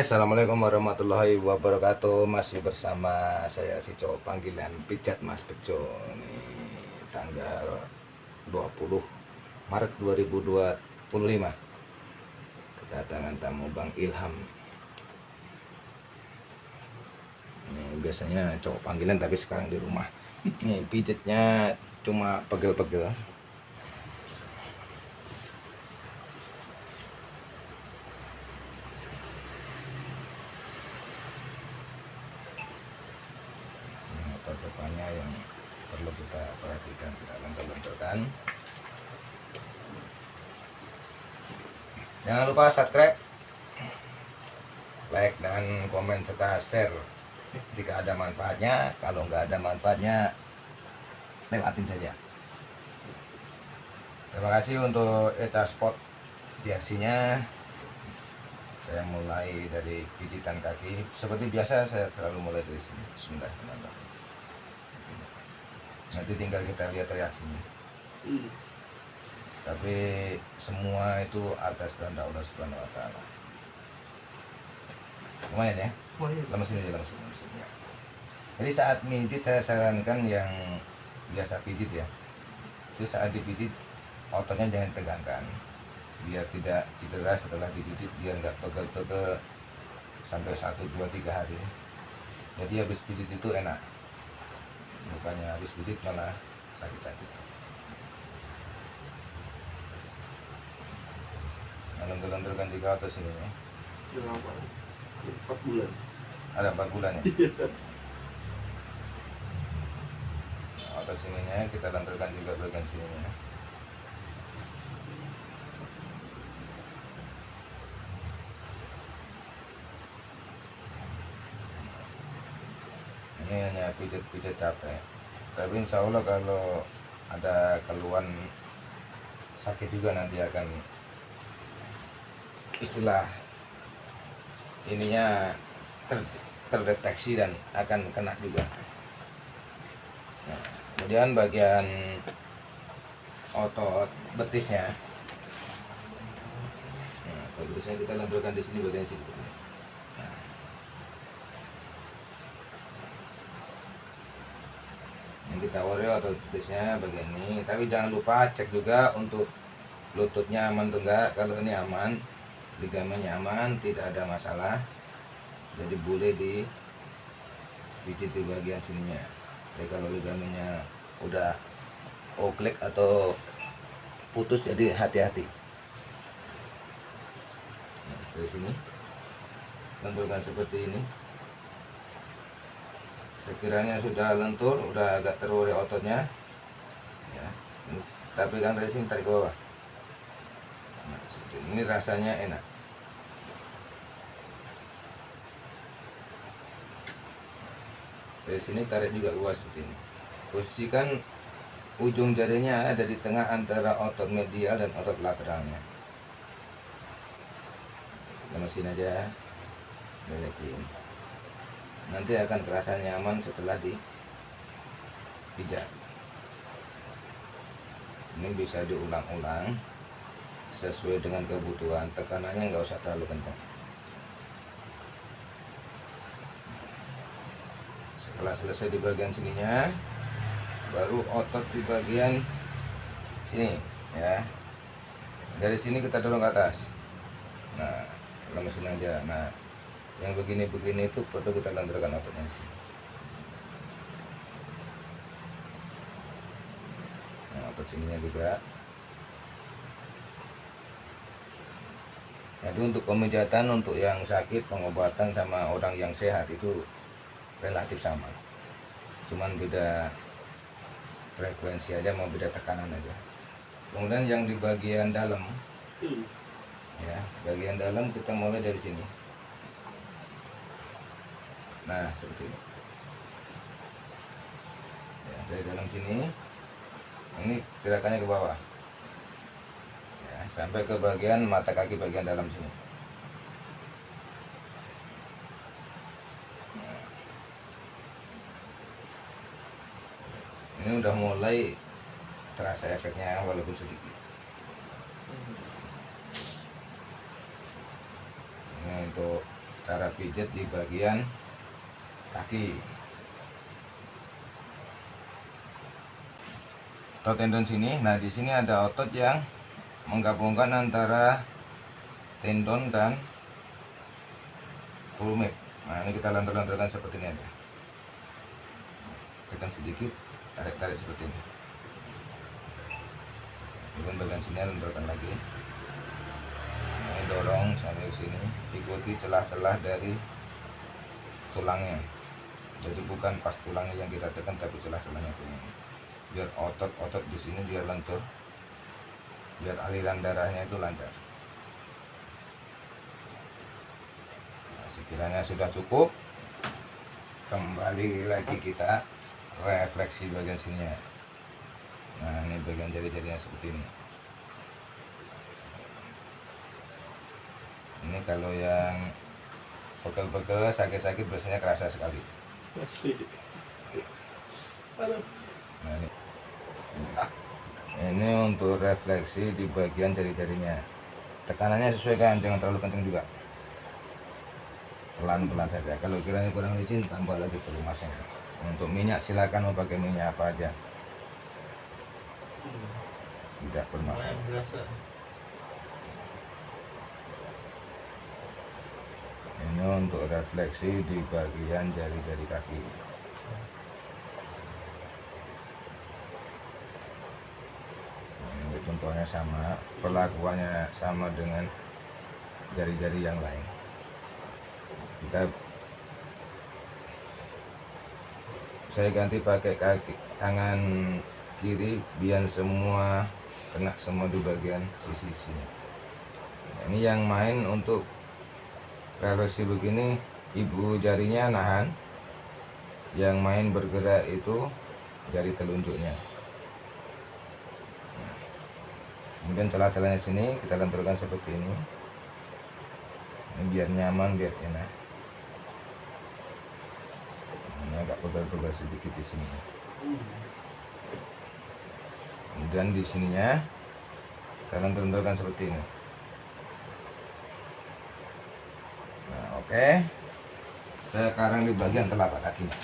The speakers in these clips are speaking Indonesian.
Assalamualaikum warahmatullahi wabarakatuh. Masih bersama saya si cowok panggilan pijat Mas Bejo. Ini tanggal 20 Maret 2025. Kedatangan tamu Bang Ilham. Ini biasanya cowok panggilan tapi sekarang di rumah. Ini pijatnya cuma pegel-pegel. Depannya yang perlu kita perhatikan, kita lentur-lenturkan. Jangan lupa subscribe, like dan komen serta share jika ada manfaatnya. Kalau nggak ada manfaatnya, lewatin saja. Terima kasih untuk spot jersey-nya. Saya mulai dari pijitan kaki. Seperti biasa saya selalu mulai dari sini. Bismillahirrahmanirrahim. Nanti tinggal kita lihat reaksinya. Tapi semua itu atas kehendak Allah Subhanahu wa taala. Lumayan ya? Lemesin aja, lemesin. Jadi saat pijit saya sarankan yang biasa pijit ya. Itu saat dipijit ototnya jangan tegangkan. Biar tidak cedera setelah dipijit, biar nggak pegel-pegel sampai 1, 2, 3 hari. Jadi habis pijit itu enak. Bukannya habis pijit malah sakit-sakit. Lentur-lenturkan juga atas ini ya. 4 bulan. Ada 4 bulan ya. Atas sininya kita lenturkan juga bagian sininya. Ini hanya pijat-pijat capek. Tapi insya Allah kalau ada keluhan sakit juga nanti akan istilah ininya terdeteksi dan akan kena juga. Nah, kemudian bagian otot betisnya, betisnya kita lenturkan di sini bagian sini. Yang kita wario otot betisnya bagian ini. Tapi jangan lupa cek juga untuk lututnya aman atau enggak. Kalau ini aman, ligamennya aman, tidak ada masalah, jadi boleh dipijit di bagian sininya. Jadi kalau ligamennya udah oklek atau putus, jadi hati-hati. Nah, dari sini lenturkan seperti ini. Sekiranya sudah lentur, udah agak terure ototnya ya, tapi kan dari sini tarik ke bawah. Nah, ini rasanya enak. Dari sini tarik juga ke bawah seperti ini. Posisikan ujung jarinya ada di tengah antara otot medial dan otot lateralnya. Lemesin aja, belekin. Nanti akan terasa nyaman setelah dipijat. Ini bisa diulang-ulang sesuai dengan kebutuhan. Tekanannya nggak usah terlalu kencang. Setelah selesai di bagian sininya, baru otot di bagian sini ya. Dari sini kita dorong ke atas. Nah, lemesin aja. Nah, yang begini-begini itu perlu kita lenturkan ototnya sih. Nah, otot sininya juga. Jadi untuk pemijatan, untuk yang sakit, pengobatan sama orang yang sehat itu relatif sama. Cuman beda frekuensi aja, mau beda tekanan aja. Kemudian yang di bagian dalam, ya, bagian dalam kita mulai dari sini. Nah, seperti ini. Ya, dari dalam sini, ini gerakannya ke bawah. Ya, sampai ke bagian mata kaki bagian dalam sini. Nah, ini udah mulai terasa efeknya walaupun sedikit. Ini untuk cara pijat di bagian kaki. Otot tendon sini. Nah, di sini ada otot yang menggabungkan antara tendon dan tumit. Nah, ini kita lentur-lenturkan seperti ini aja. Tekan sedikit, tarik-tarik seperti ini. Kemudian bagian sini lenturkan lagi. Ini dorong sampai ke sini, ikuti celah-celah dari tulangnya. Jadi bukan pas tulangnya yang kita tekan, tapi celah-celahnya ini. Biar otot-otot di sini biar lentur, biar aliran darahnya itu lancar. Nah, sekiranya sudah cukup, kembali lagi kita refleksi bagian sininya. Nah, ini bagian jari-jarinya seperti ini. Ini kalau yang pegel-pegel, sakit-sakit biasanya kerasa sekali. Nah, ini untuk refleksi di bagian jari-jarinya. Tekanannya sesuaikan, jangan terlalu kencang juga. Pelan-pelan saja. Kalau kiranya kurang licin, tambah lagi pelumasnya. Untuk minyak silakan mau pakai minyak apa aja. Tidak bermasalah. Ini untuk refleksi di bagian jari-jari kaki. Ini contohnya sama, perlakuannya sama dengan jari-jari yang lain. Saya ganti pakai kaki tangan kiri biar semua kena semua di bagian sisi-sisinya. Nah, ini yang main untuk refleksi begini, ibu jarinya nahan, yang main bergerak itu jari telunjuknya. Nah, kemudian celah-celahnya sini kita lenturkan seperti ini. Ini biar nyaman, biar enak. Ini agak pegal-pegal sedikit di sini. Kemudian di sininya kita lenturkan seperti ini. Nah, oke. Sekarang di bagian telapak kakinya.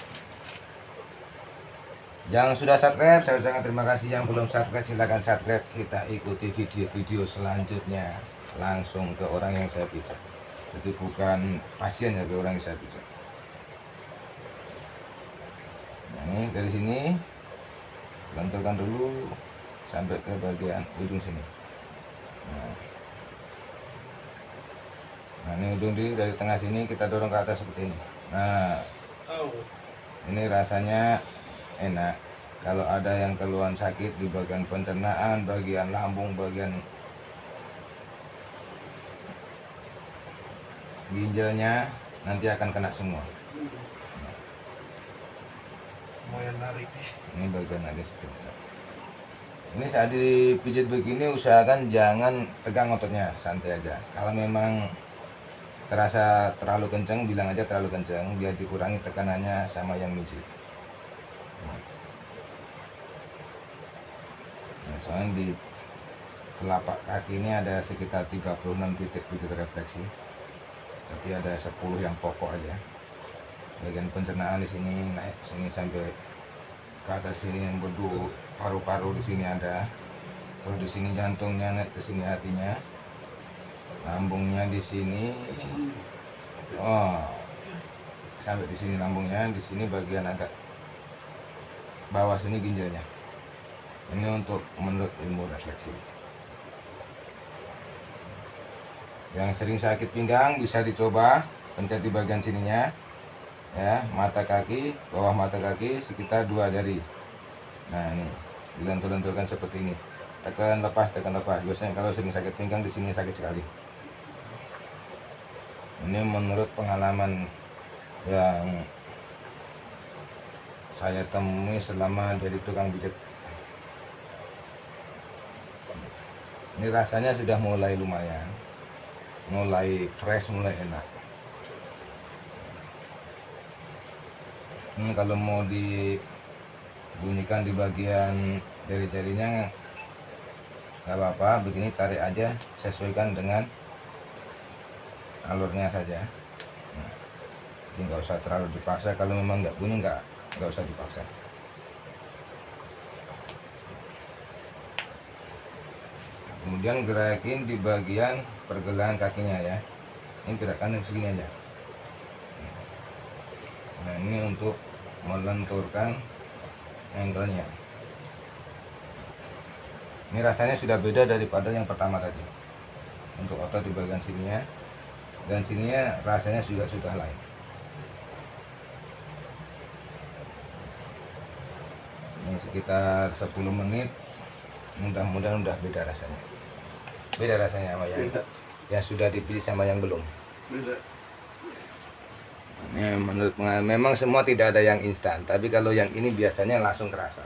Yang sudah subscribe, saya ucapkan terima kasih. Yang belum subscribe, silahkan subscribe. Kita ikuti video-video selanjutnya langsung ke orang yang saya pijat. Jadi bukan pasien ya, ke orang yang saya pijat. Nah, ini dari sini lenturkan dulu sampai ke bagian ujung sini. Nah, ini ujung dari tengah sini kita dorong ke atas seperti ini. Nah, ini rasanya enak. Kalau ada yang keluhan sakit di bagian pencernaan, bagian lambung, bagian ginjalnya, nanti akan kena semua. Ini bagian ada seperti ini. Ini saat dipijit begini usahakan jangan tegang ototnya, santai aja. Kalau memang terasa terlalu kencang, bilang aja terlalu kencang, biar dikurangi tekanannya sama yang mijit. Nah, soalnya di telapak kaki ini ada sekitar 36 titik pijit refleksi, tapi ada 10 yang pokok aja. Bagian pencernaan di sini naik sini sampai ke atas sini, yang berdua paru-paru di sini ada. Terus di sini jantungnya naik ke sini, hatinya, lambungnya di sini. Oh, sampai di sini lambungnya, di sini bagian agak bawah sini ginjalnya. Ini untuk menurut ilmu refleksi. Yang sering sakit pinggang bisa dicoba pencet di bagian sininya, ya, mata kaki, bawah mata kaki sekitar 2 jari. Nah, ini dilentur-lenturkan seperti ini. Tekan lepas, tekan lepas. Biasanya kalau sering sakit pinggang di sini sakit sekali. Ini menurut pengalaman yang saya temui selama jadi tukang pijat. Ini rasanya sudah mulai lumayan, mulai fresh, mulai enak. Kalau mau dibunyikan di bagian jari-jarinya nggak apa-apa, begini tarik aja, sesuaikan dengan alurnya saja. Jadi nggak usah terlalu dipaksa. Kalau memang nggak punya, nggak usah dipaksa. Kemudian gerakin di bagian pergelangan kakinya ya. Ini gerakan yang segini aja. Nah, ini untuk melenturkan angle-nya. Ini rasanya sudah beda daripada yang pertama tadi. Untuk otot di bagian sininya dan sininya rasanya juga sudah lain. Ini sekitar 10 menit. Mudah-mudahan udah beda rasanya. Beda rasanya sama yang sudah dipilih sama yang belum. Beda. Ini menurut pengalaman, memang semua tidak ada yang instan, tapi kalau yang ini biasanya langsung kerasa.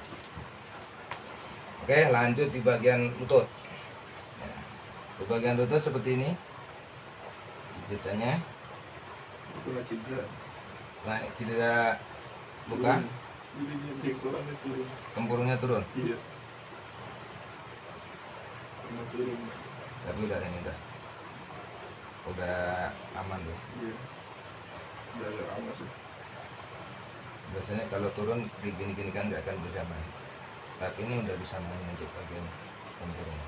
Oke, lanjut di bagian lutut. Di bagian lutut seperti ini. Ceritanya. Kena cedera. Nah, cedera buka, Jadi jengkolannya turun. tempurungnya turun. Iya. Kena turun. Tapi udah ini udah aman tuh. Iya. Udah agak lama sih. Biasanya kalau turun gini-gini kan nggak akan bisa main. Tapi ini udah bisa main untuk bagian tempurung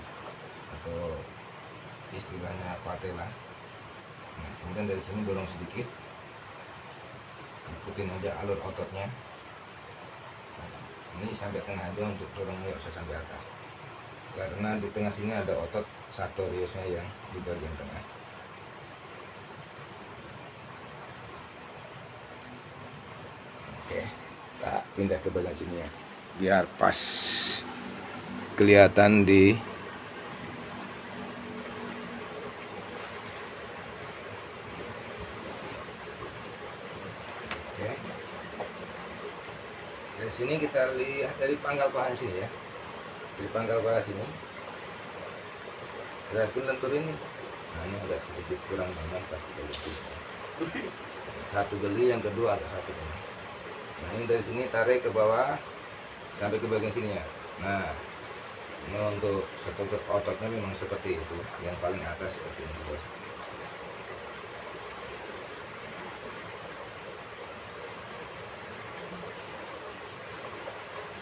atau istilahnya patella. Nah, kemudian dari sini dorong sedikit, ikutin aja alur ototnya. Nah, ini sampai tengah aja untuk dorongnya, nggak usah sampai atas. Karena di tengah sini ada otot sartoriusnya yang di bagian tengah. Oke, kita pindah ke bagian sini ya, biar pas kelihatan di Oke. Dari sini kita lihat dari pangkal paha sini ya. Di pangkal paha sini. Gerakin lenturin. Nah, ini agak sedikit kurang banget pas kita lebih. Satu geli, yang kedua agak satu geli. Nah, ini dari sini tarik ke bawah sampai ke bagian sini ya. Nah, ini untuk struktur ototnya memang seperti itu. Yang paling atas seperti ini guys.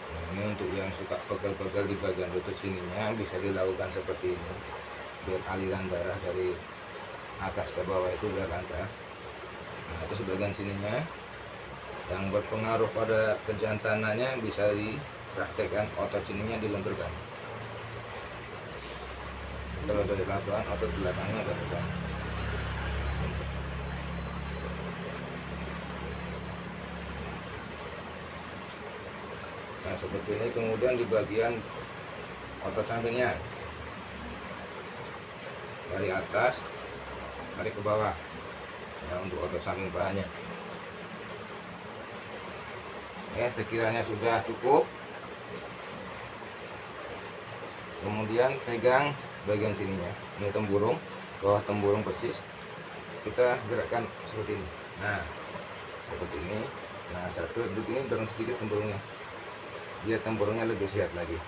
Nah, ini untuk yang suka pegel-pegel di bagian lutut sininya bisa dilakukan seperti ini. Biar aliran darah dari atas ke bawah itu biar lancar. Nah, itu sebagian sininya yang berpengaruh pada kejantanannya bisa dipraktekkan, otot sininya dilenturkan. Kalau dari lapangan otot belakangnya agak tegang. Nah, seperti ini. Kemudian di bagian otot sampingnya dari atas tarik ke bawah ya, untuk otot samping pahanya. Ya, sekiranya sudah cukup, kemudian pegang bagian sininya, ini tempurung, bawah tempurung persis, kita gerakkan seperti ini. Nah, seperti ini. Nah, satu begini, dorong sedikit tempurungnya biar tempurungnya lebih sehat lagi.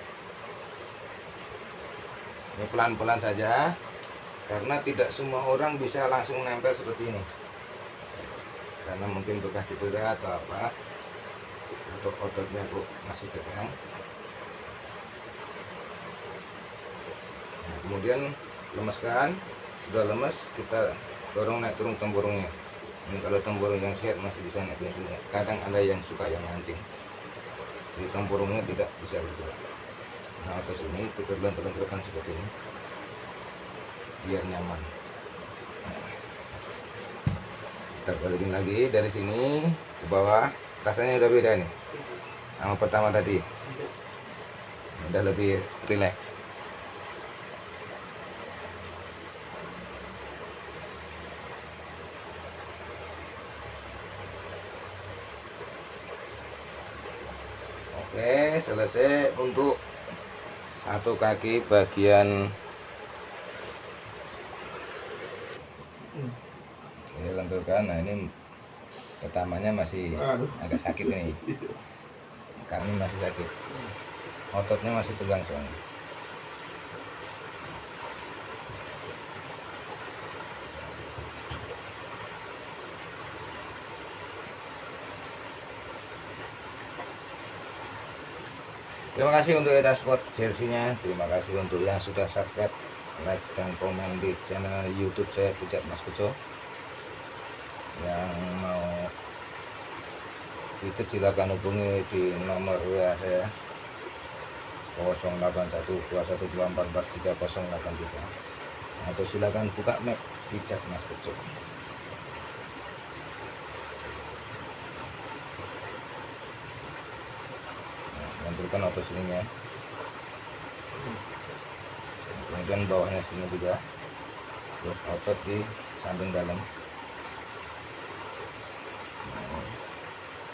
Ini pelan-pelan saja, karena tidak semua orang bisa langsung nempel seperti ini, karena mungkin bekas cedera atau apa, untuk ototnya kok masih tegang. Nah, kemudian lemeskan, sudah lemes kita dorong naik turun tempurungnya. Ini kalau tempurung yang sehat masih bisa naik turun. Kadang ada yang suka yang mancing, jadi tempurungnya tidak bisa bergerak. Nah, atas ini kita lentur-lenturkan seperti ini biar nyaman. Kita balikin lagi dari sini ke bawah. Rasanya udah beda nih sama pertama tadi, udah lebih rileks. Oke, selesai untuk satu kaki bagian ini lenturkan. Nah, ini pertamanya masih agak sakit nih, kami masih sakit, ototnya masih tegang soalnya. Terima kasih untuk Eta Sport jersey-nya. Terima kasih untuk yang sudah subscribe, like dan komen di channel YouTube saya Pijat Mas Bejo. Yang mau itu silakan hubungi di nomor WA saya 081212443083 atau silakan buka map Pijat Mas Bejo. Benturkan otot sininya, kemudian bawahnya sini juga, terus otot di samping dalam.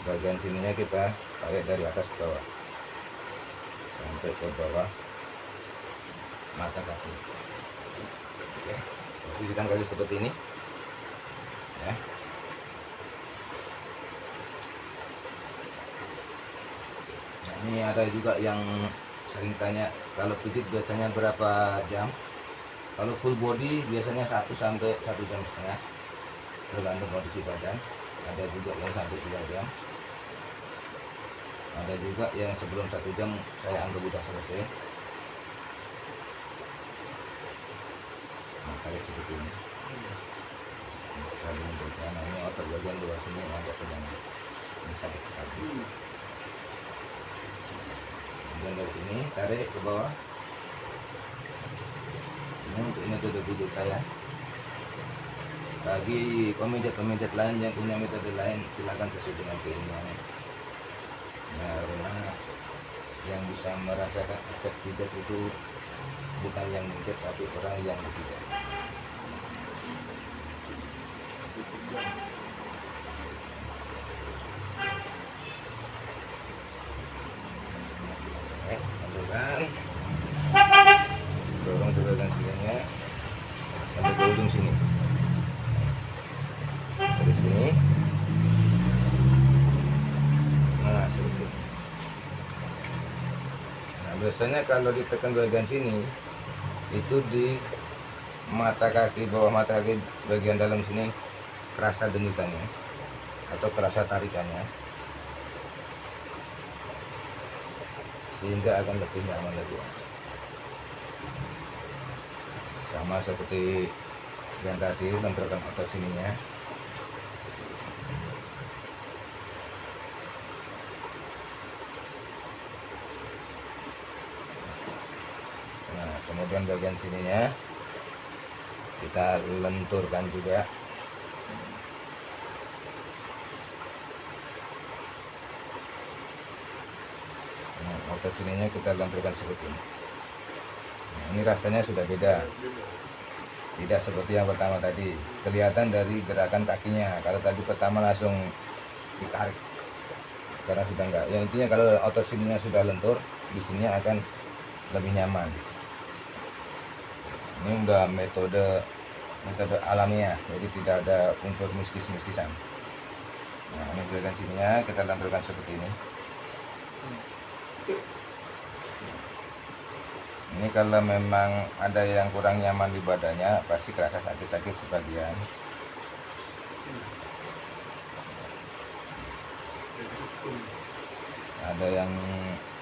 Bagian sininya kita tarik dari atas ke bawah sampai ke bawah mata kaki. Oke, posisikan kaki seperti ini ya. Ini ada juga yang sering tanya kalau pijit biasanya berapa jam. Kalau full body biasanya 1 sampai 1,5 jam, tergantung kondisi badan. Ada juga yang sampai 2 jam. Ada juga yang sebelum 1 jam saya anggap sudah selesai. Nah, tarik seperti ini. Sekali memberikan, ini otot bagian luar sini agak tegangan. Ini sakit sekali. Dan dari sini tarik ke bawah. Ini untuk metode pijat saya. Bagi pemijat-pemijat lain yang punya metode lain, silakan sesuai dengan keinginannya. Karena yang bisa merasakan efek pijat itu bukan yang pijat tapi orang yang dipijat. Kan dorong ke bagian sininya sampai ke ujung sini, dari sini. Nah seperti. Nah biasanya kalau ditekan bagian sini itu di mata kaki, bawah mata kaki bagian dalam sini kerasa dengitannya atau kerasa tarikannya, sehingga akan lebih nyaman lagi. Sama seperti yang tadi, bentrokan otot sininya. Nah kemudian bagian sininya kita lenturkan juga. Otot sininya kita lenturkan seperti ini. Nah, ini rasanya sudah beda, tidak seperti yang pertama tadi. Kelihatan dari gerakan kakinya. Kalau tadi pertama langsung ditarik, sekarang sudah enggak. Yang intinya kalau otot sininya sudah lentur, di sini akan lebih nyaman. Ini udah metode alamiah, jadi tidak ada unsur mistis-mistisan. Nah ini bagian sininya kita lenturkan seperti ini. Ini kalau memang ada yang kurang nyaman di badannya, pasti kerasa sakit-sakit sebagian. Ada yang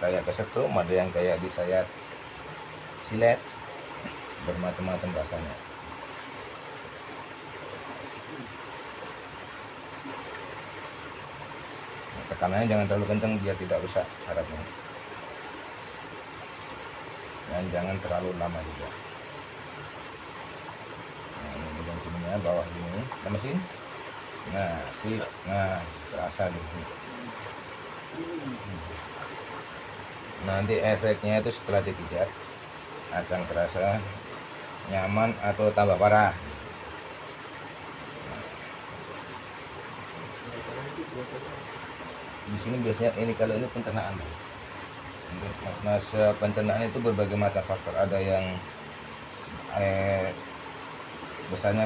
kayak kesetrum, ada yang kayak disayat silet, bermacam-macam rasanya. Tekanannya jangan terlalu kencang biar tidak rusak sarafnya. Dan jangan terlalu lama juga. Nah ini bagian sininya, bawah ini, kita mesin. Nah sip, nah terasa di sini. Nanti efeknya itu setelah dipijat akan terasa nyaman atau tambah parah. Di sini biasanya ini kalau ini pencernaan. Masa pencernaan itu berbagai macam faktor. Ada yang besarnya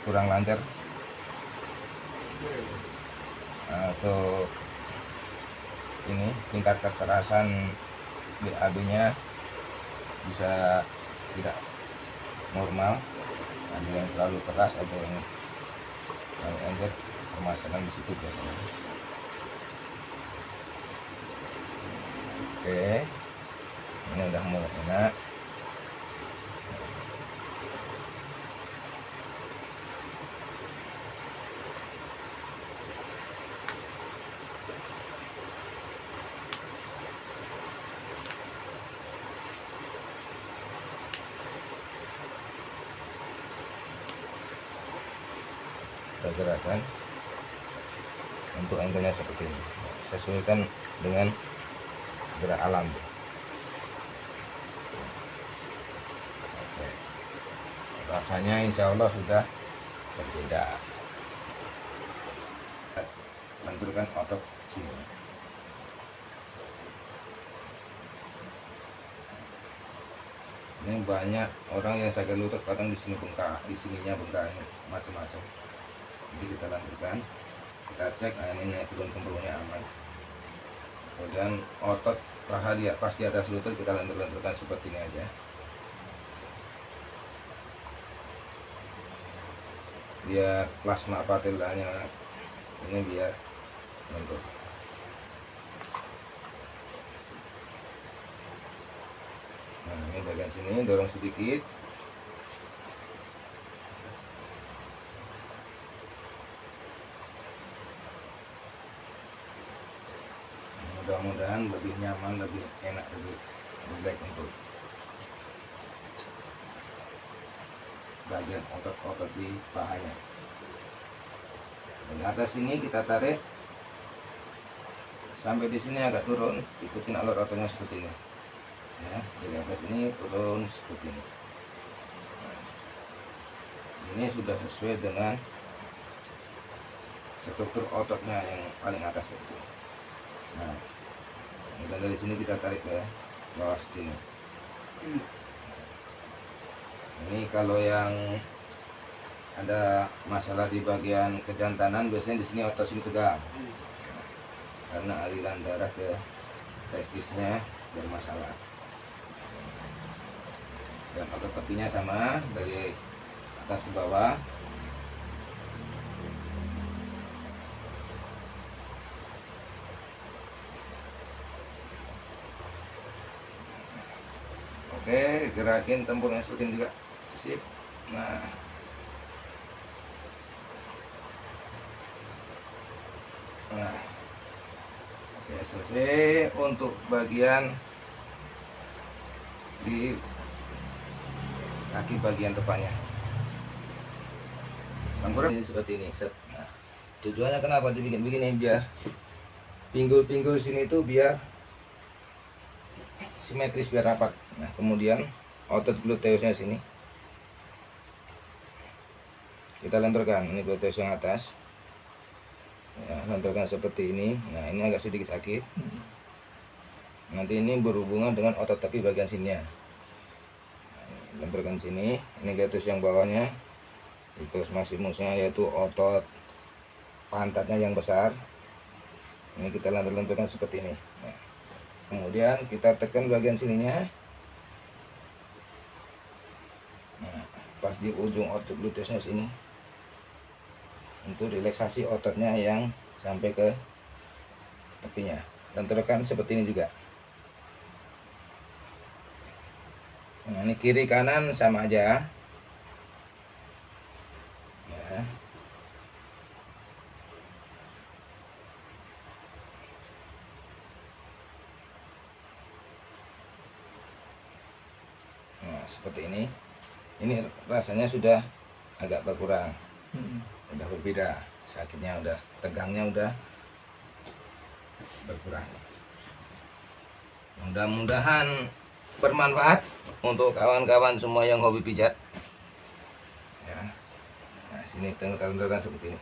kurang lancar, atau ini tingkat kekerasan BAB-nya bisa tidak normal. Ada yang terlalu keras, ada yang terlalu encer. Permasalahan di situ biasanya. Oke, Ini udah mulai enak. Kita gerakan untuk angle-nya seperti ini, sesuaikan dengan gerak alam. Oke. Rasanya insya Allah sudah berbeda. Benturkan otot sini. Ini banyak orang yang sakit lutut kadang di sini bengkak, di sininya bengkak, ini macam-macam. Jadi kita lanjutkan, kita cek, nah ini naik turun kemurunnya aman. Kemudian otot paha dia pas di atas lutut kita lentur-lenturkan seperti ini aja. Dia plasma patellanya ini biar lentur. Nah ini bagian sini dorong sedikit. Mudah-mudahan lebih nyaman, lebih enak, lebih baik untuk bagian otot-otot di pahanya. Dari atas sini kita tarik sampai di sini agak turun, ikutin alur ototnya seperti ini. Ya, dari atas ini turun seperti ini. Nah, ini sudah sesuai dengan struktur ototnya yang paling atas itu. Nah, kemudian dari sini kita tarik ke bawah sini. Ini kalau yang ada masalah di bagian kejantanan biasanya di sini otot sini tegang, karena aliran darah ke testisnya bermasalah. Dan otot tepinya sama dari atas ke bawah. Oke, gerakin tempurnya seperti ini juga. Sip. Nah. Nah. Oke, selesai untuk bagian di kaki bagian depannya. Tempurnya ini seperti ini, set. Nah, tujuannya kenapa dibikin begini, biar pinggul-pinggul sini tuh biar simetris, biar rapat. Nah, kemudian otot gluteusnya sini kita lenturkan. Ini gluteus yang atas, ya, lenturkan seperti ini. Nah, ini agak sedikit sakit. Nanti ini berhubungan dengan otot tepi bagian sininya. Nah, lenturkan sini. Ini gluteus yang bawahnya, gluteus maximusnya, yaitu otot pantatnya yang besar. Ini kita lenturkan seperti ini. Nah, kemudian kita tekan bagian sininya. Nah, pas di ujung otot gluteusnya sini, untuk relaksasi ototnya yang sampai ke tepinya. Lenturkan seperti ini juga. Nah, ini kiri kanan sama aja. Ya. Nah, seperti ini. Ini rasanya sudah agak berkurang, udah berbeda, sakitnya udah, tegangnya udah berkurang. Mudah-mudahan bermanfaat untuk kawan-kawan semua yang hobi pijat. Ya. Nah, sini tentukan seperti ini.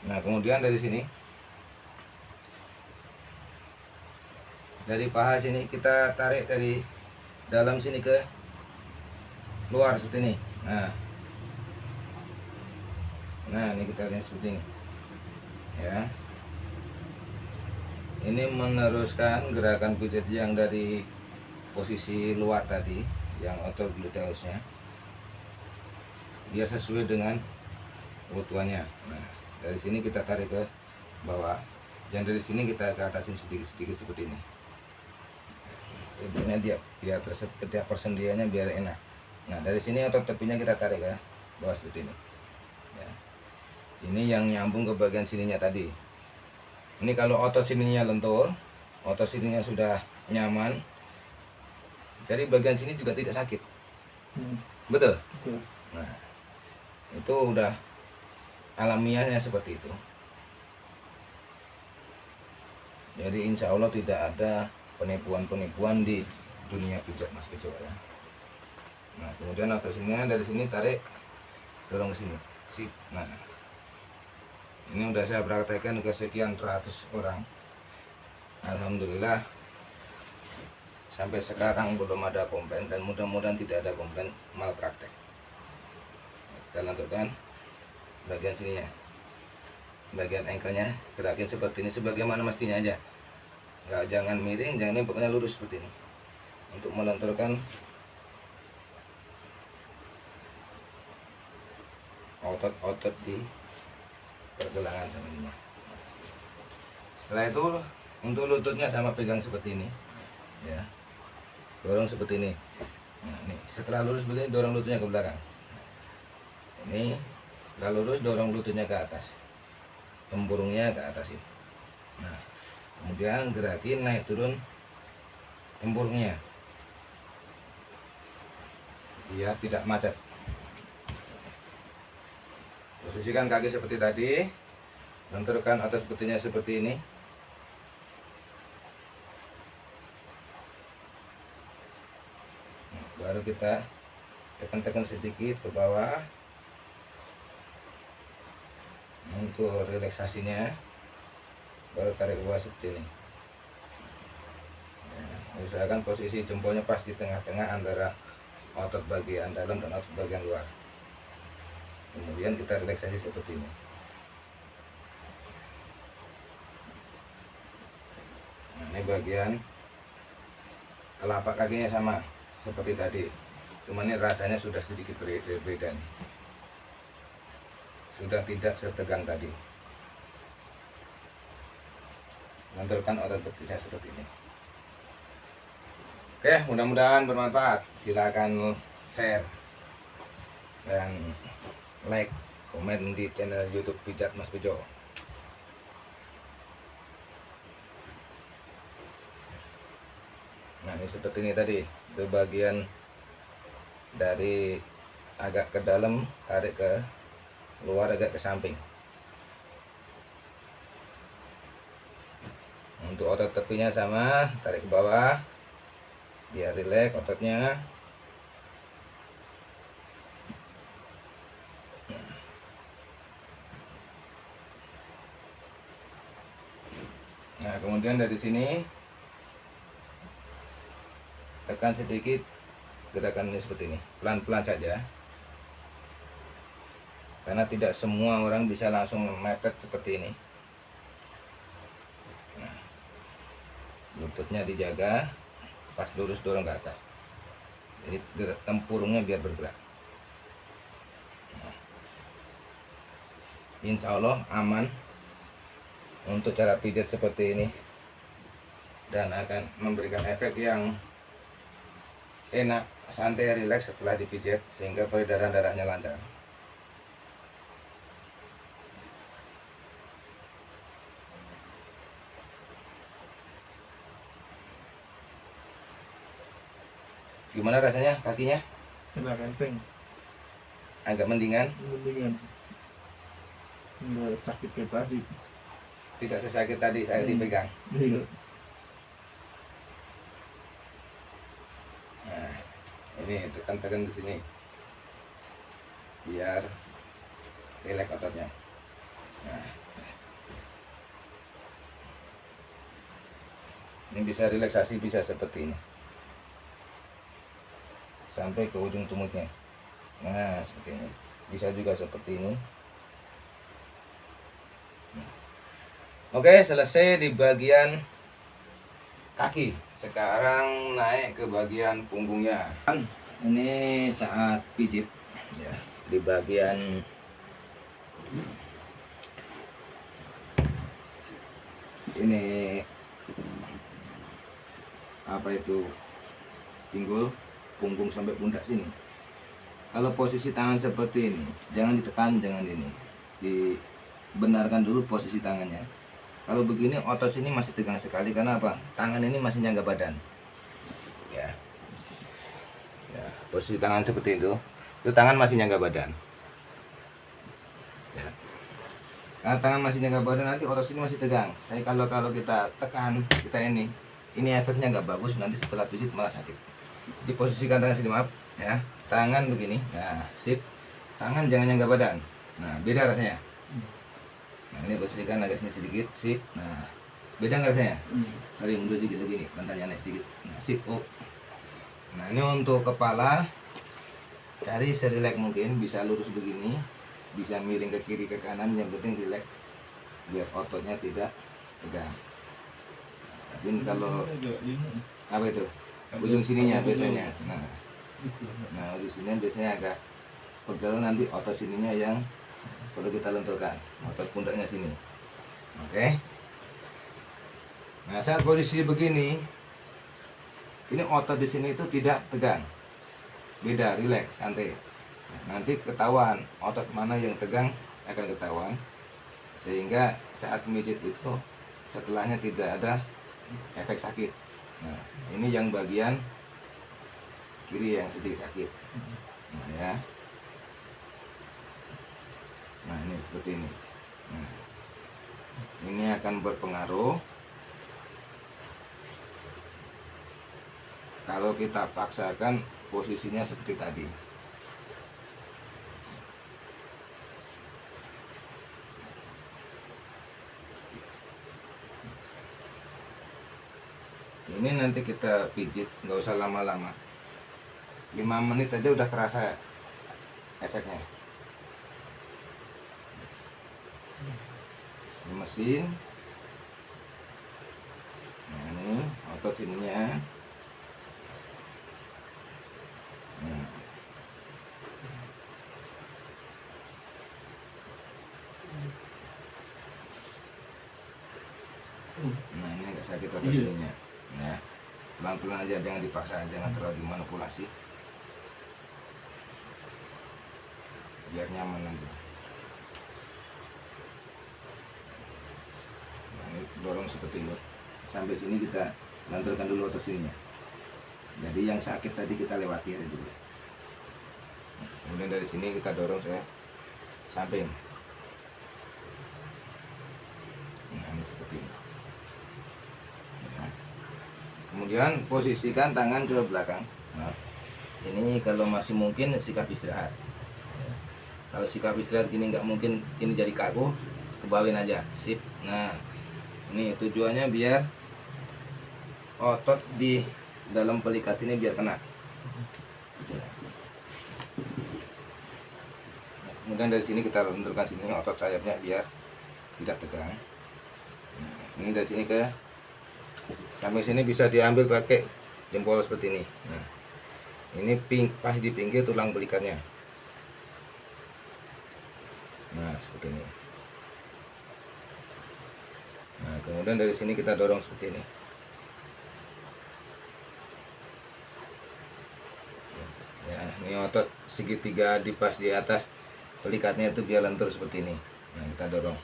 Nah, kemudian dari sini, dari paha sini kita tarik dari dalam sini ke luar seperti ini. Nah ini kita lihat seperti ini, ya. Ini meneruskan gerakan pijat yang dari posisi luar tadi, yang otot gluteusnya, dia sesuai dengan urutannya. Nah, dari sini kita tarik ke bawah. Yang dari sini kita ke atasin sedikit-sedikit seperti ini. Intinya dia biar setiap persendiannya biar enak. Nah dari sini otot tepinya kita tarik ya bawah seperti ini. Ya. Ini yang nyambung ke bagian sininya tadi. Ini kalau otot sininya lentur, otot sininya sudah nyaman, jadi bagian sini juga tidak sakit. Betul? Betul. Nah itu udah alamiahnya seperti itu. Jadi insya Allah tidak ada penipuan-penipuan di dunia pijat Mas Bejo ya. Nah kemudian otot sininya dari sini tarik, dorong ke sini. Sip. Nah ini udah saya praktekkan ke sekian ratus orang. Alhamdulillah sampai sekarang belum ada komplain dan mudah-mudahan tidak ada komplain malpraktek. Kita lanjutkan bagian sininya, bagian ankle-nya gerakin seperti ini sebagaimana mestinya aja. Jangan miring, jangan ini, pokoknya lurus seperti ini untuk melenturkan otot-otot di pergelangan sampingnya. Setelah itu untuk lututnya sama pegang seperti ini ya, dorong seperti ini. Nah ini setelah lurus begini dorong lututnya ke belakang. Ini setelah lurus dorong lututnya ke atas, tempurungnya ke atas ini. Nah kemudian gerakin naik turun tempurungnya biar tidak macet. Posisikan kaki seperti tadi, lenturkan atas petinya seperti ini. Baru kita tekan-tekan sedikit ke bawah untuk relaksasinya. Baru tarik ke bawah seperti ini. Usahakan posisi jempolnya pas di tengah-tengah antara otot bagian dalam dan otot bagian luar. Kemudian kita relaksasi seperti ini. Nah, ini bagian telapak kakinya sama seperti tadi, cuman ini rasanya sudah sedikit berbeda nih. Sudah tidak setegang tadi. Lenturkan otot betisnya seperti ini. Oke, mudah-mudahan bermanfaat. Silakan share dan like, komen di channel YouTube Pijat Mas Bejo. Nah ini seperti ini tadi, ke bagian dari agak ke dalam, tarik ke luar, agak ke samping. Untuk otot tepinya sama, tarik ke bawah biar rileks ototnya. Nah kemudian dari sini tekan sedikit, gerakan ini seperti ini, pelan-pelan saja, karena tidak semua orang bisa langsung mepet seperti ini. Nah, lututnya dijaga, pas lurus dorong ke atas, jadi tempurungnya biar bergerak. Nah, insya Allah aman untuk cara pijat seperti ini dan akan memberikan efek yang enak, santai, rileks setelah dipijat sehingga peredaran darahnya lancar. Gimana rasanya kakinya? Enak enteng. Agak mendingan? Mendingan. Nggak sakit kayak tadi. Tidak sesakit tadi saya dipegang. Iya. Nah, ini tekan-tekan di sini biar rileks ototnya. Nah, ini bisa relaksasi, bisa seperti ini sampai ke ujung tumutnya. Nah seperti ini, bisa juga seperti ini. Oke, selesai di bagian kaki. Sekarang naik ke bagian punggungnya. Ini saat pijit ya, di bagian ini apa itu, pinggul punggung sampai pundak sini. Kalau posisi tangan seperti ini, jangan ditekan, jangan ini, dibenarkan dulu posisi tangannya. Kalau begini otot sini masih tegang sekali, karena apa? Tangan ini masih nyangga badan. Ya, ya posisi tangan seperti itu tangan masih nyangga badan. Ya. Karena tangan masih nyangga badan, nanti otot sini masih tegang. Tapi kalau kita tekan, kita ini efeknya nggak bagus, nanti setelah pijit malah sakit. Diposisikan tangan sini, maaf ya, tangan begini, nah sip, tangan jangan nyangga badan, nah beda rasanya. Nah ini posisikan agak sini sedikit, sip, nah beda nggak rasanya? Sorry, mundur sedikit lagi nih, bantalnya naik sedikit, nah sip. Oh, nah ini untuk kepala, cari serilek mungkin, bisa lurus begini, bisa miring ke kiri ke kanan, yang penting rileks biar ototnya tidak tegang. Tapi kalau apa itu, ujung sininya biasanya, nah ujung sininya biasanya agak pegel, nanti otot sininya yang perlu kita lenturkan, otot pundaknya sini. Oke. Nah saat posisi begini, ini otot di sini itu tidak tegang, beda, rileks, santai. Nah, nanti ketahuan otot mana yang tegang, akan ketahuan, sehingga saat mijit itu setelahnya tidak ada efek sakit. Nah ini yang bagian kiri yang sedikit sakit. Nah ya, nah ini seperti ini. Nah, ini akan berpengaruh kalau kita paksakan posisinya seperti tadi. Ini nanti kita pijit, nggak usah lama-lama, 5 menit aja udah terasa efeknya. Ini mesin, nah ini otot sininya. Nah ini agak sakit otot sininya. Nah pelan-pelan aja, jangan dipaksa, jangan terlalu dimanipulasi, biar nyaman nanti. Nah ini dorong seperti ini sampai sini, kita lanturkan dulu otot sininya. Jadi yang sakit tadi kita lewati aja dulu. Kemudian dari sini kita dorong sampai ini. Nah ini seperti ini. Kemudian posisikan tangan ke belakang. Nah, ini kalau masih mungkin sikap istirahat. Kalau sikap istirahat gini nggak mungkin, ini jadi kaku, kebawin aja, sip. Nah ini tujuannya biar otot di dalam pelikat sini biar kena. Kemudian dari sini kita benturkan sini otot sayapnya biar tidak tegang. Nah, ini dari sini ke sampai sini bisa diambil pakai jempol seperti ini. Nah, ini pas di pinggir tulang belikatnya. Nah, seperti ini. Nah, kemudian dari sini kita dorong seperti ini. Ya, ini otot segitiga di pas di atas pelikatnya itu biar lentur seperti ini. Nah, kita dorong.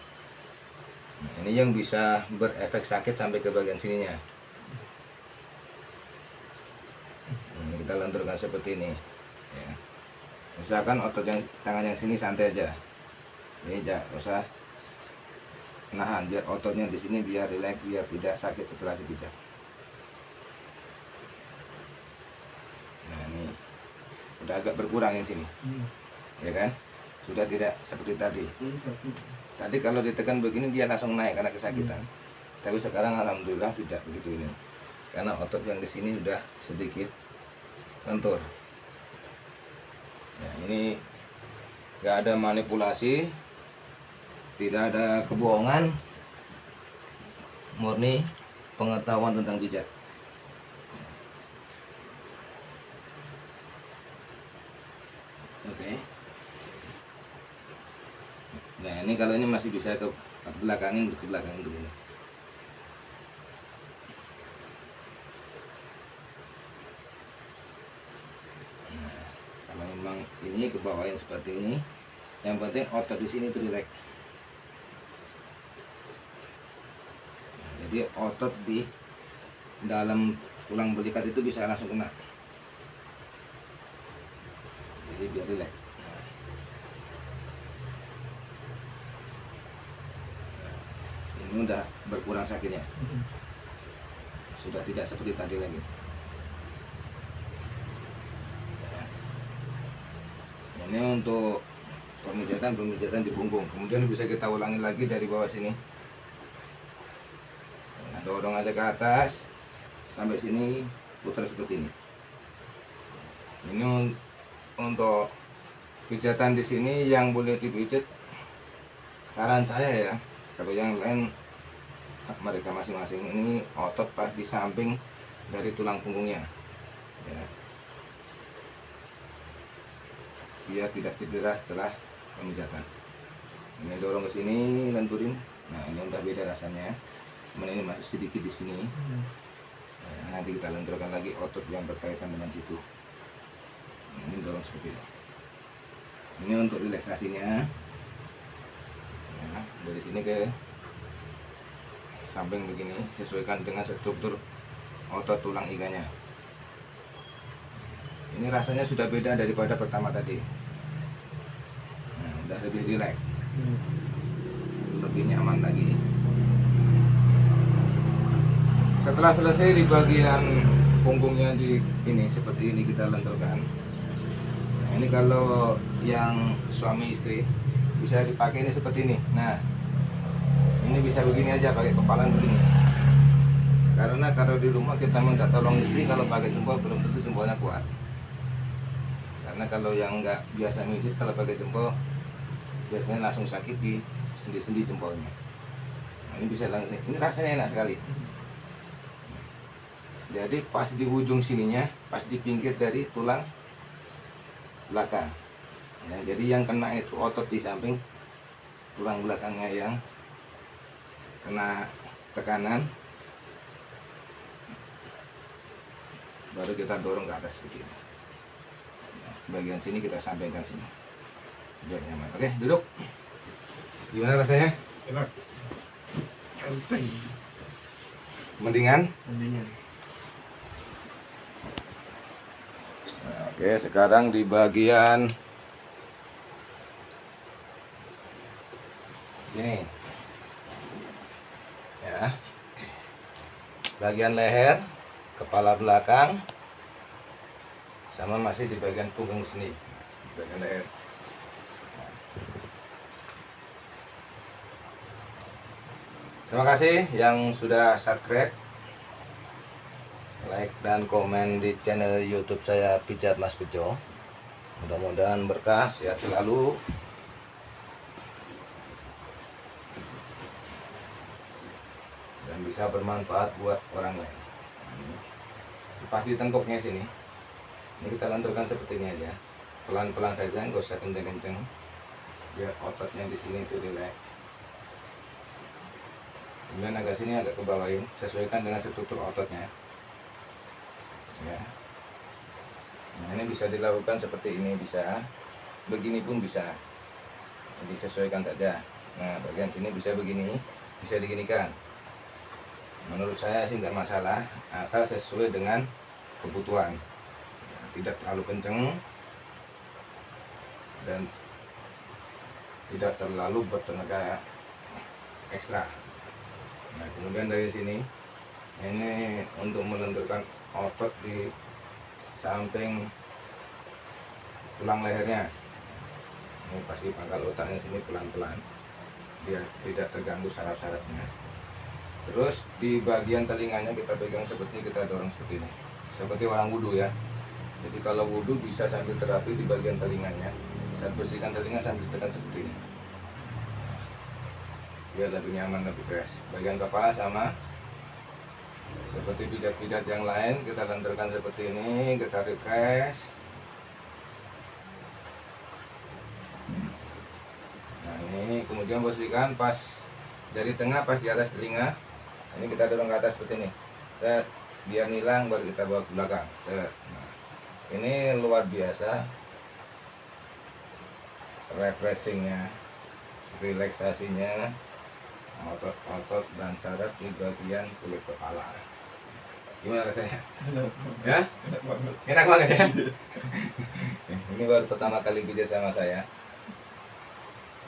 Nah, ini yang bisa berefek sakit sampai ke bagian sininya. Kita lenturkan seperti ini ya. Usahakan otot yang tangan yang sini santai aja, ini jangan usah nahan, biar ototnya di sini biar rileks, biar tidak sakit setelah dipijat. Nah ini udah agak berkurang yang sini, ya kan, sudah tidak seperti tadi. Tadi kalau ditekan begini dia langsung naik karena kesakitan, tapi sekarang alhamdulillah tidak begitu ini, karena otot yang di sini sudah sedikit lentur. Ya, ini gak ada manipulasi, tidak ada kebohongan, murni pengetahuan tentang pijat. Oke. Nah ini kalau ini masih bisa ke belakangin begini. Ini ke bawahin seperti ini. Yang penting otot di sini itu rileks. Nah, jadi otot di dalam tulang belikat itu bisa langsung kena. Jadi biar rileks. Ini udah berkurang sakitnya, sudah tidak seperti tadi lagi. Ini untuk pemijatan di punggung. Kemudian bisa kita ulangi lagi dari bawah sini. Nah, dorong aja ke atas sampai sini, putar seperti ini. Ini untuk pijatan di sini yang boleh dipijat, saran saya ya. Kalau yang lain mereka masing-masing, ini otot pas di samping dari tulang punggungnya ya, biar tidak cedera setelah pemijatan. Ini dorong ke sini, lenturin. Nah, ini udah beda rasanya. Cuman ini masih sedikit di sini. Nah, nanti kita lenturkan lagi otot yang berkaitan dengan situ. Ini dorong seperti ini. Ini untuk relaksasinya. Nah, dari sini ke samping begini, sesuaikan dengan struktur otot tulang iganya. Ini rasanya sudah beda daripada pertama tadi. Nah, udah lebih rileks, lebih nyaman lagi. Setelah selesai di bagian punggungnya di ini seperti ini kita lenturkan. Nah, ini kalau yang suami istri bisa dipakai ini seperti ini. Nah, ini bisa begini aja, pakai kepalan begini. Karena kalau di rumah kita minta tolong istri, kalau pakai jempol belum tentu jempolnya kuat. Karena kalau yang nggak biasa mijit, kalau pakai jempol biasanya langsung sakit di sendi-sendi jempolnya. Nah, ini bisa langsung. Ini rasanya enak sekali. Jadi pas di ujung sininya, pas di pinggir dari tulang belakang. Ya, jadi yang kena itu otot di samping tulang belakangnya yang kena tekanan, baru kita dorong ke atas begini. Nah, bagian sini kita sampaikan sini biar nyaman. Oke, duduk. Gimana rasanya? Enak. Enteng. Mendingan? Mendingan. Nah, oke, sekarang di bagian sini ya, bagian leher, kepala belakang, sama masih di bagian punggung sini, bagian leher. Terima kasih yang sudah subscribe, like dan komen di channel YouTube saya Pijat Mas Bejo. Mudah-mudahan berkah, sehat selalu. Dan bisa bermanfaat buat orang lain. Pas di tengkuknya sini, ini kita lenturkan seperti ini aja, pelan-pelan saja, nggak usah kenceng-kenceng, biar ototnya di sini itu rileks. Kemudian agak sini agak ke bawahin, sesuaikan dengan struktur ototnya. Ya. Nah, ini bisa dilakukan seperti ini, bisa begini pun bisa. Jadi sesuaikan saja. Nah, bagian sini bisa begini, bisa diginikan. Menurut saya sih nggak masalah, asal sesuai dengan kebutuhan. Tidak terlalu kenceng dan tidak terlalu bertenaga ekstra. Nah, kemudian dari sini ini untuk melenturkan otot di samping tulang lehernya. Ini pasti pangkal otaknya sini pelan-pelan biar tidak terganggu saraf-sarafnya. Terus di bagian telinganya kita pegang seperti ini, kita dorong seperti ini, seperti orang wudhu ya. Jadi kalau wudhu bisa sambil terapi di bagian telinganya, saat bersihkan telinga sambil tekan seperti ini, biar lebih nyaman, lebih fresh. Bagian kepala sama, seperti pijat-pijat yang lain, kita lenturkan seperti ini, kita refresh. Nah, ini kemudian bersihkan pas dari tengah, pas di atas telinga. Ini kita dorong ke atas seperti ini, set, biar hilang, baru kita bawa ke belakang, set. Nah, ini luar biasa refreshingnya, relaksasinya, otot-otot dan saraf di bagian kulit kepala. Gimana rasanya? Ya? Enak banget ya? Ini baru pertama kali pijat sama saya.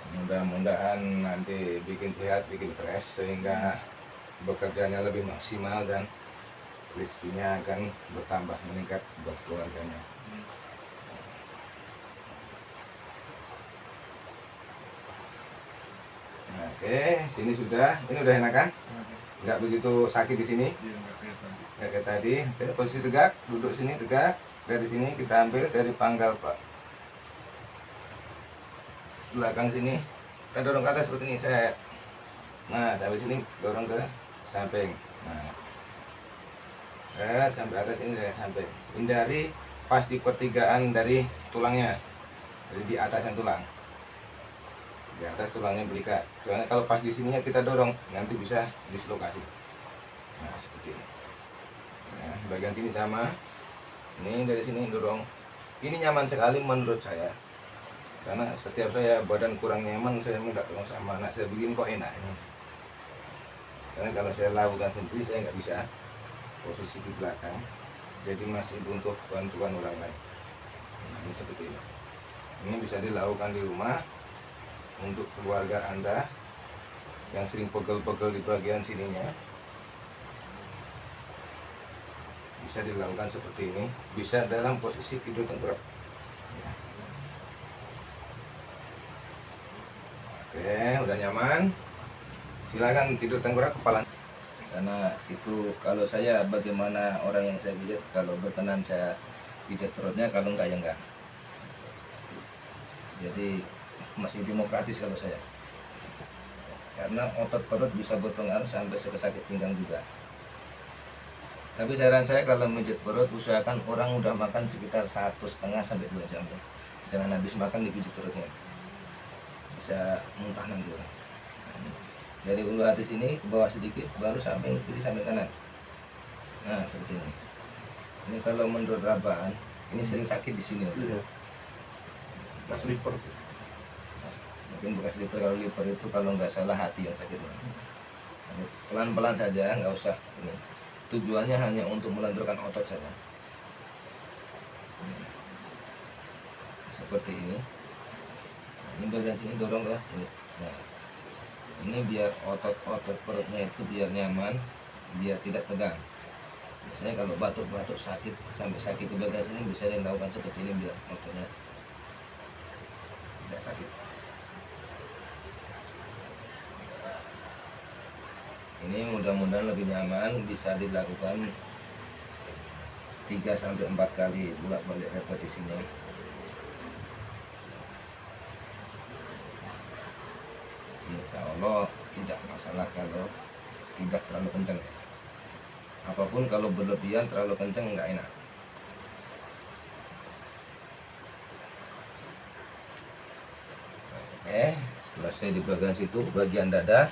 Mudah-mudahan nanti bikin sehat, bikin fresh, sehingga bekerjanya lebih maksimal dan rezekinya akan bertambah meningkat buat keluarganya. Oke, sini sudah. Ini udah enak kan? Nggak begitu sakit di sini. Iya, nggak kelihatan. Nggak kayak tadi. Oke, posisi tegak, duduk sini tegak. Dari sini kita ambil dari pangkal Pak. Belakang sini. Kita dorong ke atas seperti ini. Saya. Nah, sampai sini dorong ke samping. Nah. Sampai atas ini saya samping. Hindari pas di pertigaan dari tulangnya. Jadi di atasnya tulang. Di atas tulangnya berikat. Soalnya kalau pas di sininya kita dorong, nanti bisa dislokasi. Nah, seperti ini. Nah, bagian sini sama. Ini dari sini dorong. Ini nyaman sekali menurut saya. Karena setiap saya badan kurang nyaman, saya minta tolong sama anak saya, begini kok enak ini. Karena kalau saya lakukan sendiri, saya nggak bisa posisi di belakang. Jadi masih butuh bantuan orang lain. Nah, ini seperti ini. Ini bisa dilakukan di rumah untuk keluarga Anda yang sering pegel-pegel di bagian sininya. Bisa dilakukan seperti ini, bisa dalam posisi tidur tengkurap. Ya. Oke, udah nyaman. Silakan tidur tengkurap kepala. Karena itu kalau saya, bagaimana orang yang saya pijat, kalau berkenan saya pijat perutnya, kalau enggak ya enggak. Jadi masih demokratis kalau saya. Karena otot perut bisa berpengaruh sampai sakit pinggang juga. Tapi saran saya kalau pijat perut, usahakan orang udah makan sekitar 1,5 sampai 2 jam. Jangan habis makan dipijat perutnya. Bisa muntah nanti orang. Dari ulu hati sini ke bawah sedikit, baru sampai kiri sampai kanan. Nah, seperti ini. Ini kalau menurut rabaan, ini sering sakit di sini. Iya. Mas liver. Mungkin bekas liver, kalau liver itu kalau nggak salah hati yang sakitnya. Pelan-pelan saja, nggak usah ini. Tujuannya hanya untuk melenturkan otot saja. Seperti ini. Nah, ini bagian sini dorong ke sini. Nah, ini biar otot-otot perutnya itu biar nyaman, biar tidak tegang. Biasanya kalau batuk-batuk sakit, sampai sakit di bagian sini, bisa dilakukan seperti ini biar ototnya tidak sakit. Ini mudah-mudahan lebih nyaman, bisa dilakukan 3-4 kali bolak-balik repetisinya. Insya Allah tidak masalah kalau tidak terlalu kencang. Apapun kalau berlebihan terlalu kencang nggak enak. Oke, selesai di bagian situ, bagian dada.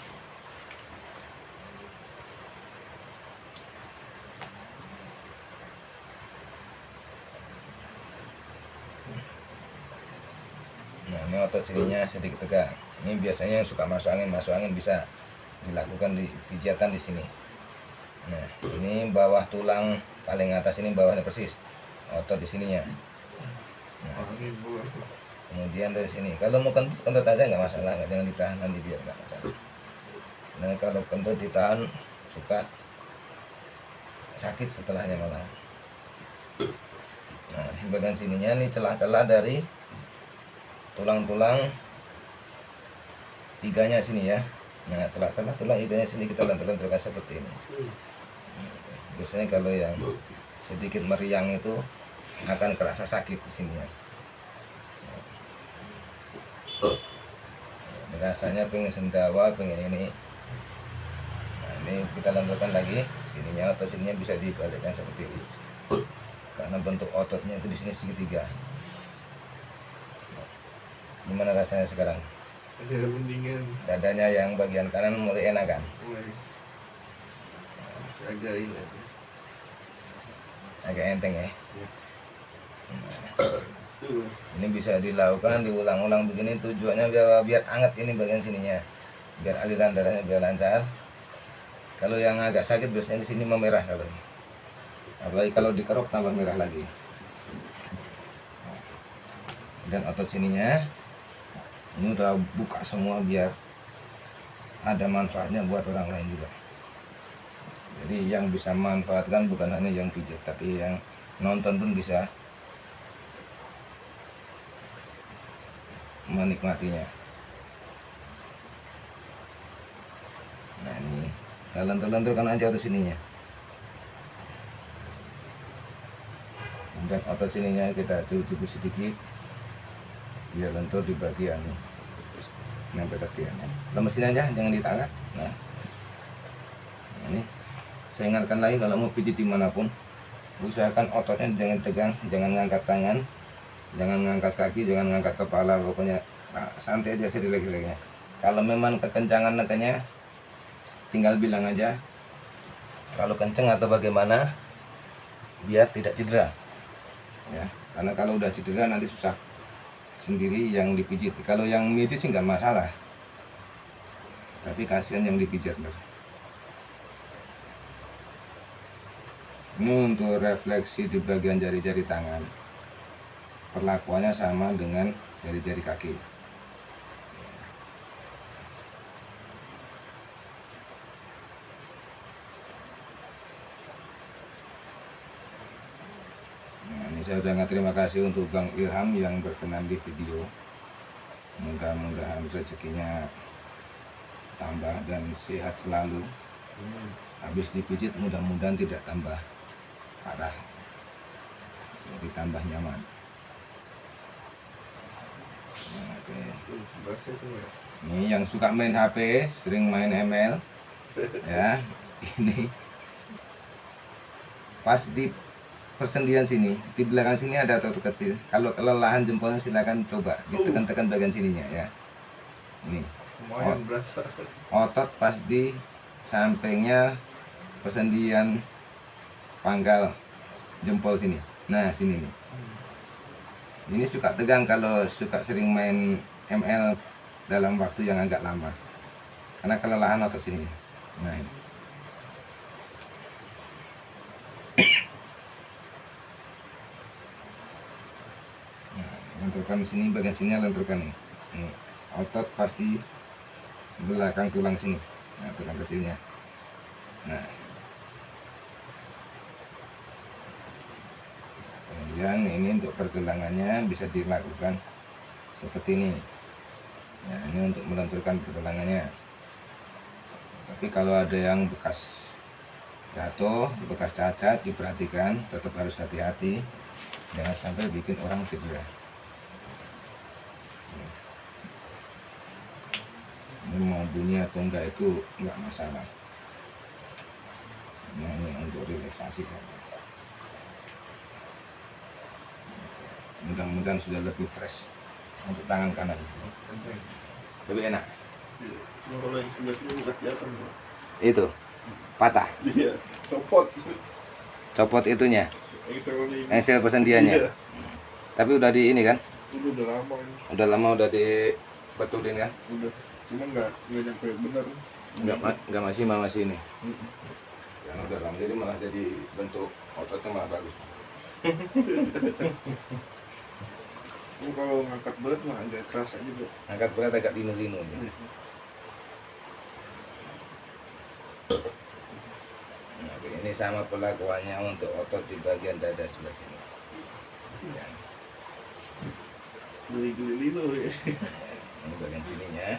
Nah, ini otot sininya sedikit tegang. Ini biasanya yang suka masuk angin bisa dilakukan di pijatan di sini. Nah, ini bawah tulang paling atas ini, bawahnya persis otot di sininya. Nah, kemudian dari sini, kalau mau kentut aja nggak masalah, nggak, jangan ditahan, nanti biar nggak masalah. Nah, kalau kentut ditahan suka sakit setelahnya malah. Nah, di bagian sininya nih celah-celah dari tulang-tulang tiganya sini ya. Nah, celah-celah tulang iganya sini kita lentur-lenturkan seperti ini. Biasanya kalau yang sedikit meriang itu akan kerasa sakit di sini ya. Rasanya pengen sendawa, pengen ini. Nah, ini kita lenturkan lagi sininya, atau sininya bisa dibalikkan seperti ini. Karena bentuk ototnya itu di sini segitiga. Gimana rasanya sekarang? Ada mendingan. Dadanya yang bagian kanan mulai enak kan? Mulai. Agak ini aja. Agak enteng ya. Ya. Nah, Ini bisa dilakukan diulang-ulang begini, tujuannya biar anget ini bagian sininya, biar aliran darahnya biar lancar. Kalau yang agak sakit biasanya di sini memerah, kalau apalagi kalau dikerok tambah merah lagi. Dan otot sininya ini udah buka semua biar ada manfaatnya buat orang lain juga. Jadi yang bisa manfaatkan bukan hanya yang pijat, tapi yang nonton pun bisa menikmatinya. Nah ini kita lentur-lenturkan aja otot sininya, dan otot sininya kita cuci sedikit biar lentur di bagian nempel ke tiang. Lemesin aja, jangan ditarik. Nah ini saya ingatkan lagi, kalau mau pijit dimanapun usahakan ototnya jangan tegang, jangan ngangkat tangan, jangan ngangkat kaki, jangan ngangkat kepala, pokoknya santai aja serilek-rileknya. Kalau memang kekencangan nekannya tinggal bilang aja kalau kenceng atau bagaimana biar tidak cedera ya, karena kalau udah cedera nanti susah sendiri yang dipijit. Kalau yang mijit sih nggak masalah, tapi kasihan yang dipijat. Ini untuk refleksi di bagian jari-jari tangan, perlakuannya sama dengan jari-jari kaki. Nah, ini saya udah terima kasih untuk Bang Ilham yang berkenan di video. Mudah-mudahan rezekinya tambah dan sehat selalu. Habis dipijit mudah-mudahan tidak tambah parah, jadi tambah nyaman. Nah, oke. Ini yang suka main HP, sering main ML ya, ini pas di persendian sini, di belakang sini ada otot kecil. Kalau kelelahan jempolnya silakan coba ditekan-tekan bagian sininya ya. Ini Lumayan berasa. otot pas di sampingnya persendian pangkal jempol sini. Nah sini nih. Ini suka tegang kalau suka sering main ML dalam waktu yang agak lama, karena kelelahan otot sini. Nah ini. Nah, lenturkan sini, bagian sini lenturkan nih. Ini otot pasti belakang tulang sini. Nah, tulang kecilnya. Nah, kemudian ini untuk pergelangannya bisa dilakukan seperti ini. Nah, ini untuk melenturkan pergelangannya. Tapi kalau ada yang bekas jatuh, bekas cacat, diperhatikan, tetap harus hati-hati, jangan sampai bikin orang cedera. Ini mau bunyi atau enggak itu enggak masalah. Nah, ini untuk relaksasi saja. Mudah-mudahan sudah lebih fresh untuk tangan kanan, lebih enak. Kalau yang sebelah sini nggak kelihatan. Itu patah, Iya, copot. copot itunya, Excelnya ini. engsel persendiannya. Iya. Tapi udah di ini kan, Udah lama ini. udah lama udah dibetulin kan, Udah. Cuma nggak nyampe bener. nggak masih ini. Yang udah lama jadi malah jadi bentuk ototnya malah bagus. Ini kalau ngangkat berat mah agak kerasa juga. Angkat berat agak linu-linu. Nah, ini sama perlakuannya untuk otot di bagian dada sebelah sini. Ya. Geli-geli itu ya. Ini bagian sininya.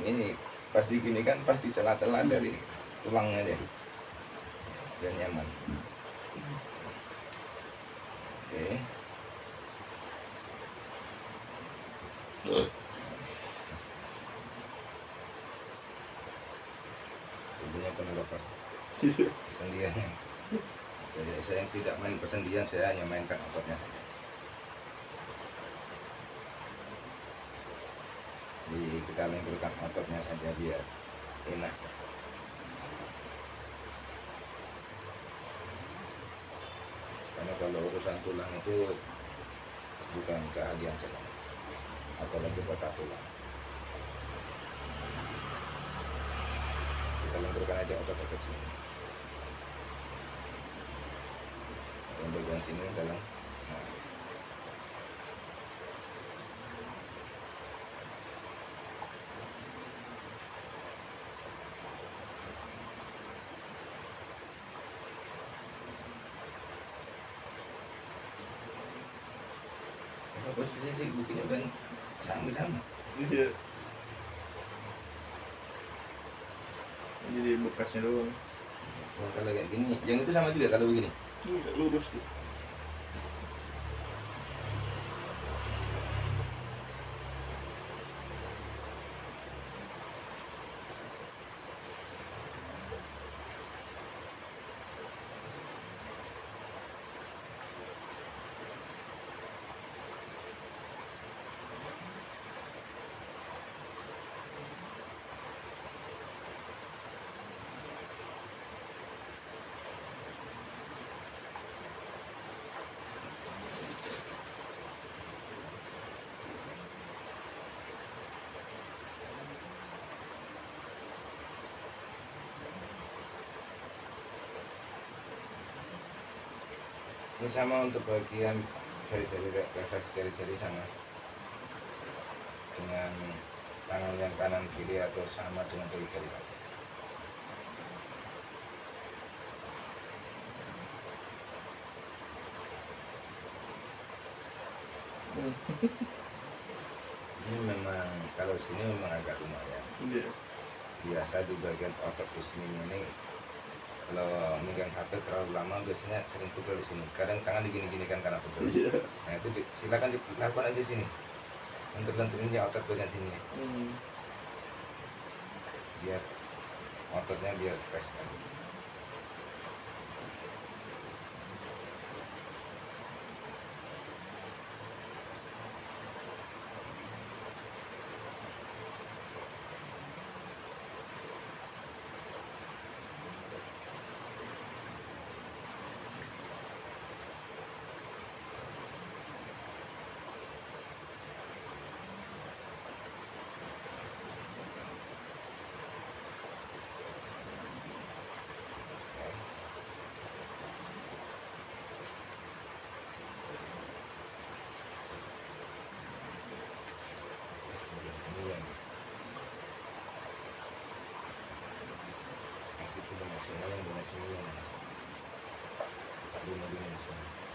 Ini pas digini kan pas di celah-celah dari tulangnya deh, biar nyaman. Oke. Ibunya pernah dapat persendiannya. Jadi saya tidak main persendian, saya hanya mainkan ototnya saja. Jadi kita lenturkan ototnya saja biar enak. Karena kalau urusan tulang itu bukan keahlian saya, apalagi patah tulang. Kita lenturkan aja otot-otot sini. Yang bagian sini dalam. Nah. Posisinya sih buktinya kan sama-sama. Iya. Jadi bekasnya doang. Kalau kayak gini, yang itu sama juga kalau begini. Enggak lurus tuh. Ini sama untuk bagian jari-jari, refleks jari-jari sama dengan tangan yang kanan kiri atau sama dengan jari-jari kaki. Ini memang kalau sini memang agak lumayan. Iya. Biasa di bagian otot di sini ini kalau megang HP terlalu lama biasanya sering pukul di sini. Kadang tangan digini-ginikan karena pukul. Iya. Nah itu silakan dilakukan aja sini. Untuk lenturin ya otot bagian sini. Biar ototnya biar fresh kan.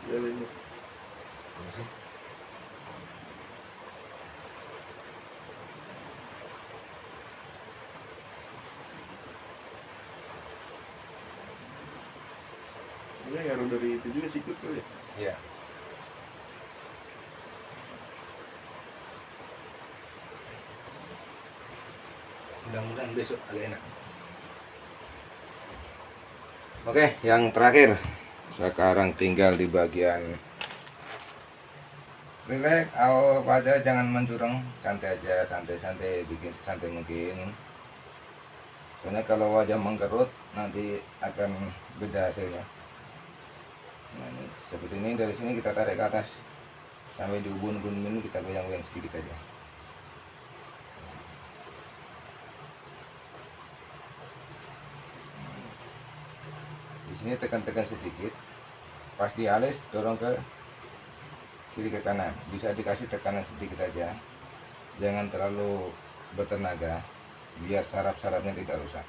Iya bener. Ini ngaruh dari itu juga sikut kali ya? Iya. Mudah-mudahan besok agak enak. Oke, yang terakhir. Sekarang tinggal di bagian relax, apa aja jangan mencurang, santai aja, santai-santai, bikin santai mungkin. Soalnya kalau wajah mengkerut nanti akan beda hasilnya. Nah, ini seperti ini, dari sini kita tarik ke atas sampai di ubun-ubun ini kita goyang-goyang sedikit aja. Di sini tekan-tekan sedikit, pas di alis dorong ke kiri ke kanan, bisa dikasih tekanan sedikit aja, jangan terlalu bertenaga biar saraf-sarafnya tidak rusak.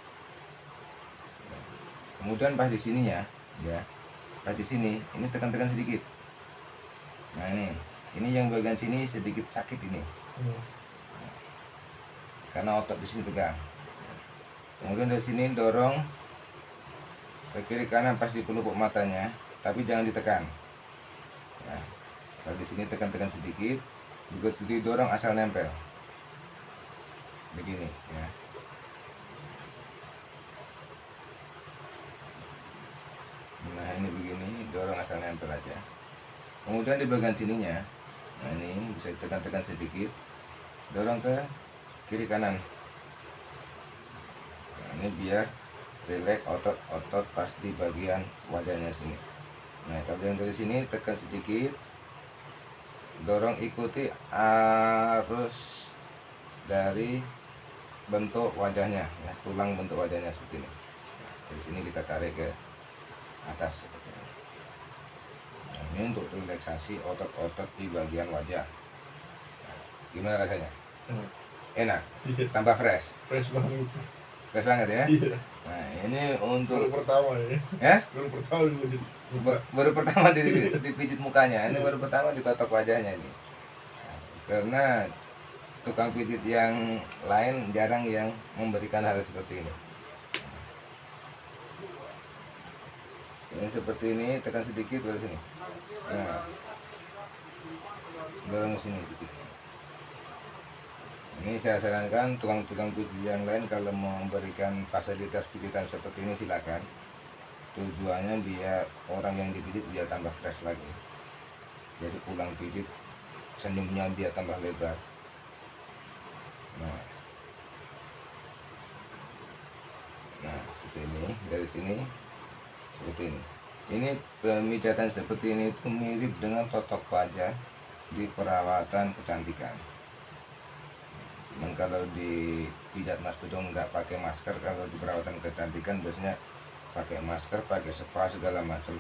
Kemudian pas di sininya ya, pas di sini ini tekan-tekan sedikit. Nah ini yang bagian sini sedikit sakit ini, karena otot di sini tegang. Kemudian dari sini dorong ke kiri kanan pas di pelupuk matanya, tapi jangan ditekan. Nah, kalau di sini tekan-tekan sedikit, juga didorong asal nempel. Begini ya. Nah ini begini, dorong asal nempel aja. Kemudian di bagian sininya, nah ini bisa ditekan-tekan sedikit, dorong ke kiri kanan. Nah, ini biar rileks otot-otot pas di bagian wajahnya sini. Nah, kalau yang dari sini tekan sedikit, dorong ikuti arus dari bentuk wajahnya, ya, tulang bentuk wajahnya seperti ini. Nah, dari sini kita tarik ke atas seperti ini. Nah, ini untuk relaksasi otot-otot di bagian wajah. Nah, gimana rasanya? Enak, Iya. tambah fresh, Fresh banget. fresh banget ya. Iya. Nah, ini Baru untuk pertama ya. ya Baru pertama di buka. baru pertama dipijit mukanya, ini baru pertama ditotok wajahnya ini. Nah, karena tukang pijit yang lain jarang yang memberikan hal seperti ini. Ini seperti ini, tekan sedikit dari sini. Nah, dorong ke sini sedikit. Ini saya sarankan tukang-tukang pijit yang lain kalau mau memberikan fasilitas pijitan seperti ini silakan. Tujuannya biar orang yang dipijit biar tambah fresh lagi. Jadi pulang pijit senyumnya biar tambah lebar. Nah, seperti ini dari sini seperti ini. Ini pemijatan seperti ini itu mirip dengan totok wajah di perawatan kecantikan. Dan kalau di pijat Mas Pujo nggak pakai masker, kalau di perawatan kecantikan biasanya pakai masker, pakai spa segala macam.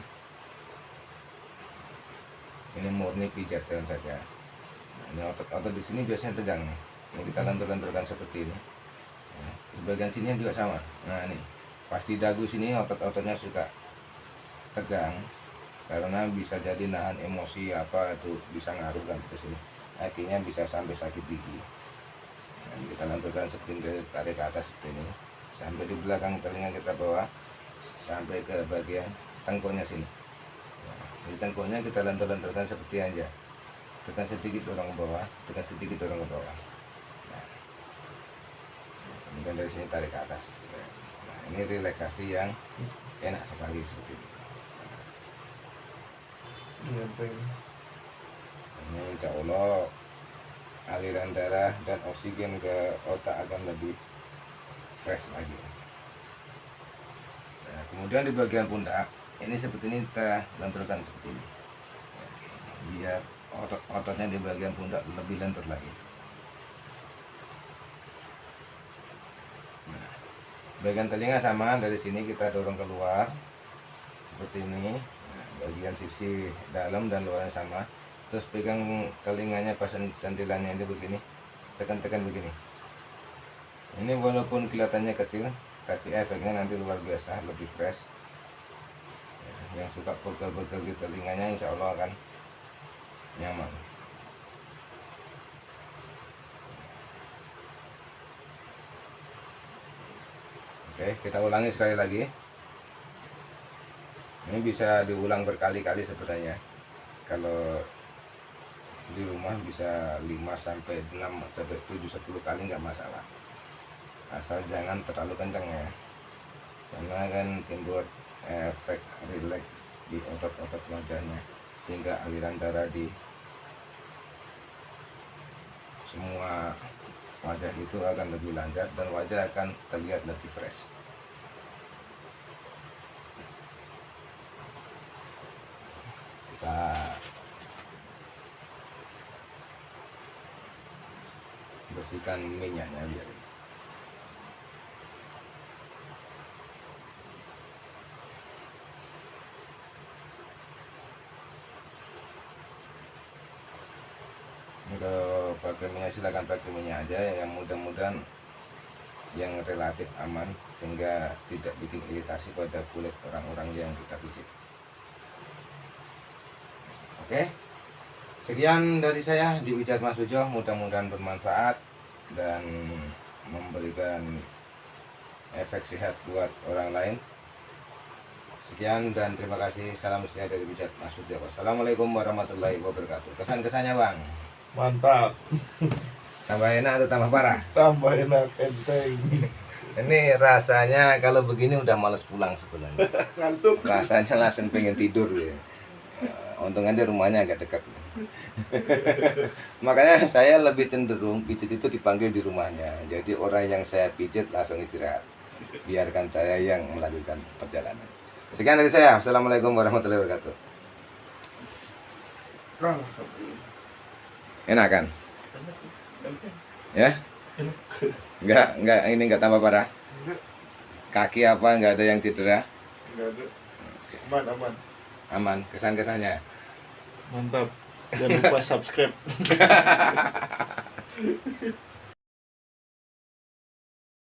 Ini murni pijatan saja. Nah, ini otot-otot di sini biasanya tegang. Ini kita lentur-lenturkan seperti ini. Nah, di bagian sini juga sama. Nah, ini pas di dagu sini otot-ototnya suka tegang karena bisa jadi nahan emosi apa itu bisa ngaruh kan ke sini. Akhirnya bisa sampai sakit gigi. Nah, kita lenturkan seperti ini, tarik ke atas seperti ini sampai di belakang telinga kita bawa sampai ke bagian tengkuknya sini. Nah, di tengkuknya kita lentur-lenturkan seperti aja, tekan sedikit dorong ke bawah, tekan sedikit dorong ke bawah. Nah, kemudian dari sini tarik ke atas. Nah, ini relaksasi yang enak sekali seperti ini. Iya, pengen. Ini insya Allah aliran darah dan oksigen ke otak akan lebih fresh lagi. Nah, kemudian di bagian pundak ini seperti ini kita lenturkan seperti ini, biar otot-ototnya di bagian pundak lebih lentur lagi. Nah, bagian telinga sama, dari sini kita dorong keluar seperti ini. Nah, bagian sisi dalam dan luarnya sama. Terus pegang telinganya pas cantilannya ini begini, tekan-tekan begini. Ini walaupun kelihatannya kecil tapi efeknya nanti luar biasa, lebih fresh. Yang suka pegel-pegel di telinganya insya Allah akan nyaman. Oke, kita ulangi sekali lagi. Ini bisa diulang berkali-kali sebenarnya. Kalau di rumah bisa 5 sampai 6 sampai 7 10 kali nggak masalah. Asal jangan terlalu kencang ya. Karena kan timbul efek rileks di otot-otot wajahnya sehingga aliran darah di semua wajah itu akan lebih lancar dan wajah akan terlihat lebih fresh. Kita bersihkan minyaknya biar untuk pakai minyak silakan pakai minyak aja yang mudah-mudahan yang relatif aman sehingga tidak bikin iritasi pada kulit orang-orang yang kita pijit. Oke, sekian dari saya di Pijat Mas Pujo, mudah-mudahan bermanfaat dan memberikan efek sehat buat orang lain. Sekian dan terima kasih. Salam sehat dari Pijat Mas Pujo. Wassalamualaikum warahmatullahi wabarakatuh. Kesan-kesannya Bang? Mantap. Tambah enak atau tambah parah? Tambah enak, enteng. Ini rasanya kalau begini udah males pulang sebenarnya. Ngantuk. Rasanya langsung pengen tidur ya. Untung aja rumahnya agak dekat. Makanya saya lebih cenderung pijit itu dipanggil di rumahnya. Jadi orang yang saya pijit langsung istirahat. Biarkan saya yang melanjutkan perjalanan. Sekian dari saya. Assalamualaikum warahmatullahi wabarakatuh. Alhamdulillah. Enak kan? Enak. Ya? Enak. Enggak tambah parah. Enggak. Kaki apa enggak ada yang cedera? Enggak ada. Aman, aman. Aman kesan-kesannya. Mantap. Jangan lupa subscribe.